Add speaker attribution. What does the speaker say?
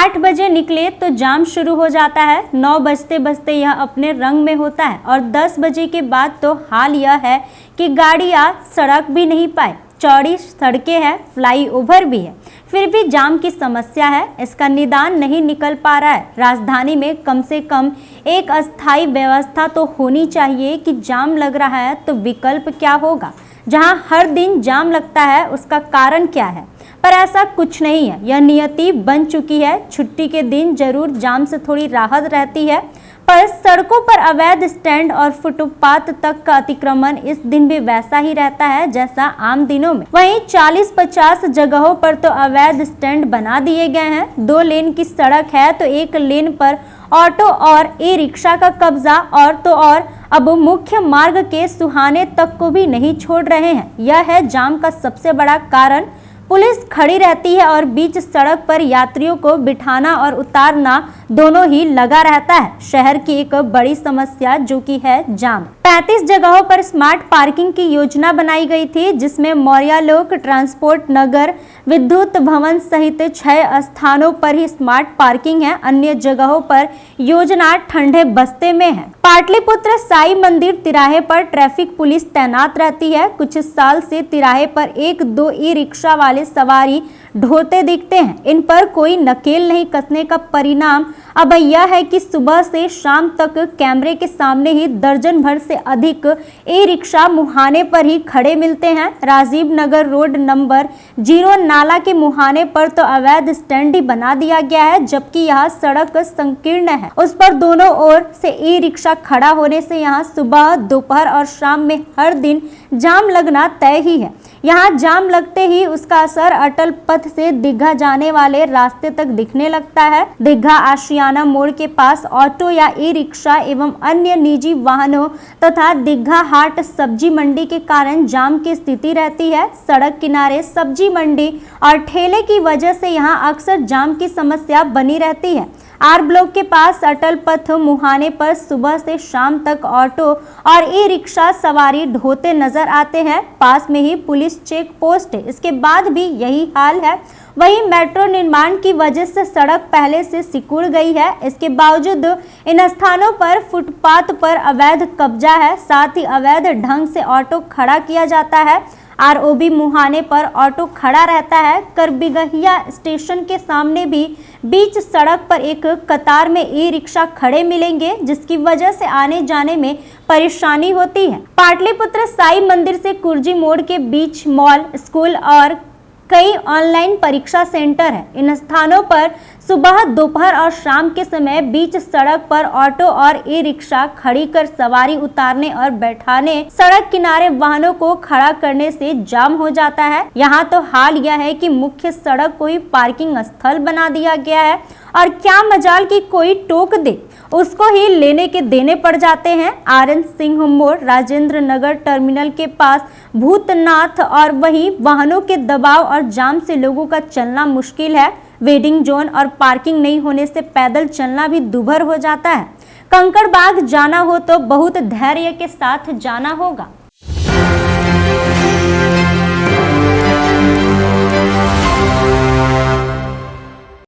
Speaker 1: 8 बजे निकले तो जाम शुरू हो जाता है, 9 बजते बजते यह अपने रंग में होता है और 10 बजे के बाद तो हाल यह है कि गाड़ियां सड़क भी नहीं पाए। चौड़ी सड़कें हैं, फ्लाईओवर भी है, फिर भी जाम की समस्या है, इसका निदान नहीं निकल पा रहा है। राजधानी में कम से कम एक अस्थायी व्यवस्था तो होनी चाहिए कि जाम लग रहा है तो विकल्प क्या होगा। जहां हर दिन जाम लगता है उसका कारण क्या है, पर ऐसा कुछ नहीं है। यह नियति बन चुकी है। छुट्टी के दिन जरूर जाम से थोड़ी राहत रहती है, पर सड़कों पर अवैध स्टैंड और फुटपाथ तक का अतिक्रमण इस दिन भी वैसा ही रहता है जैसा आम दिनों में। वहीं 40-50 जगहों पर तो अवैध स्टैंड बना दिए गए हैं। 2 लेन की सड़क है तो 1 लेन पर ऑटो और ई रिक्शा का कब्जा, और तो और अब मुख्य मार्ग के सुहाने तक को भी नहीं छोड़ रहे हैं। यह है जाम का सबसे बड़ा कारण। पुलिस खड़ी रहती है और बीच सड़क पर यात्रियों को बिठाना और उतारना दोनों ही लगा रहता है। शहर की एक बड़ी समस्या जो कि है जाम। 35 जगहों पर स्मार्ट पार्किंग की योजना बनाई गई थी, जिसमें मौर्या लोक ट्रांसपोर्ट नगर विद्युत भवन सहित 6 स्थानों पर ही स्मार्ट पार्किंग है। अन्य जगहों पर योजना ठंडे बस्ते में है। पाटलिपुत्र साई मंदिर तिराहे पर ट्रैफिक पुलिस तैनात रहती है। कुछ साल से तिराहे पर 1-2 ई रिक्शा वाले सवारी ढोते दिखते हैं। इन पर कोई नकेल नहीं कसने का परिणाम अब यह है कि सुबह से शाम तक कैमरे के सामने ही दर्जन भर से अधिक ई रिक्शा मुहाने पर ही खड़े मिलते हैं। राजीव नगर रोड नंबर 0 नाला के मुहाने पर तो अवैध स्टैंड ही बना दिया गया है, जबकि यह सड़क संकीर्ण है। उस पर दोनों ओर से ई रिक्शा खड़ा होने से यहाँ सुबह, दोपहर और शाम में हर दिन जाम लगना तय ही है। यहाँ जाम लगते ही उसका असर अटल पथ से दीघा जाने वाले रास्ते तक दिखने लगता है। दीघा आशियाना मोड़ के पास ऑटो या ई रिक्शा एवं अन्य निजी वाहनों तथा दीघा हाट सब्जी मंडी के कारण जाम की स्थिति रहती है। सड़क किनारे सब्जी मंडी और ठेले की वजह से यहाँ अक्सर जाम की समस्या बनी रहती है। आर ब्लॉक के पास अटल पथ मुहाने पर सुबह से शाम तक ऑटो और ई रिक्शा सवारी ढोते नजर आते हैं। पास में ही पुलिस चेक पोस्ट है, इसके बाद भी यही हाल है। वहीं मेट्रो निर्माण की वजह से सड़क पहले से सिकुड़ गई है। इसके बावजूद इन स्थानों पर फुटपाथ पर अवैध कब्जा है, साथ ही अवैध ढंग से ऑटो खड़ा किया जाता है। आरओबी मुहाने पर ऑटो खड़ा रहता है। करबिगहिया स्टेशन के सामने भी बीच सड़क पर एक कतार में ई रिक्शा खड़े मिलेंगे, जिसकी वजह से आने जाने में परेशानी होती है। पाटलिपुत्र साई मंदिर से कुर्जी मोड़ के बीच मॉल, स्कूल और कई ऑनलाइन परीक्षा सेंटर है। इन स्थानों पर सुबह, दोपहर और शाम के समय बीच सड़क पर ऑटो और ई रिक्शा खड़ी कर सवारी उतारने और बैठाने, सड़क किनारे वाहनों को खड़ा करने से जाम हो जाता है। यहाँ तो हाल यह है कि मुख्य सड़क को ही पार्किंग स्थल बना दिया गया है और क्या मजाल की कोई टोक दे, उसको ही लेने के देने पड़ जाते हैं। आरएन सिंह मोड़, राजेंद्र नगर टर्मिनल के पास भूतनाथ, और वहीं वाहनों के दबाव और जाम से लोगों का चलना मुश्किल है। वेटिंग जोन और पार्किंग नहीं होने से पैदल चलना भी दूभर हो जाता है। कंकड़बाग जाना हो तो बहुत धैर्य के साथ जाना होगा।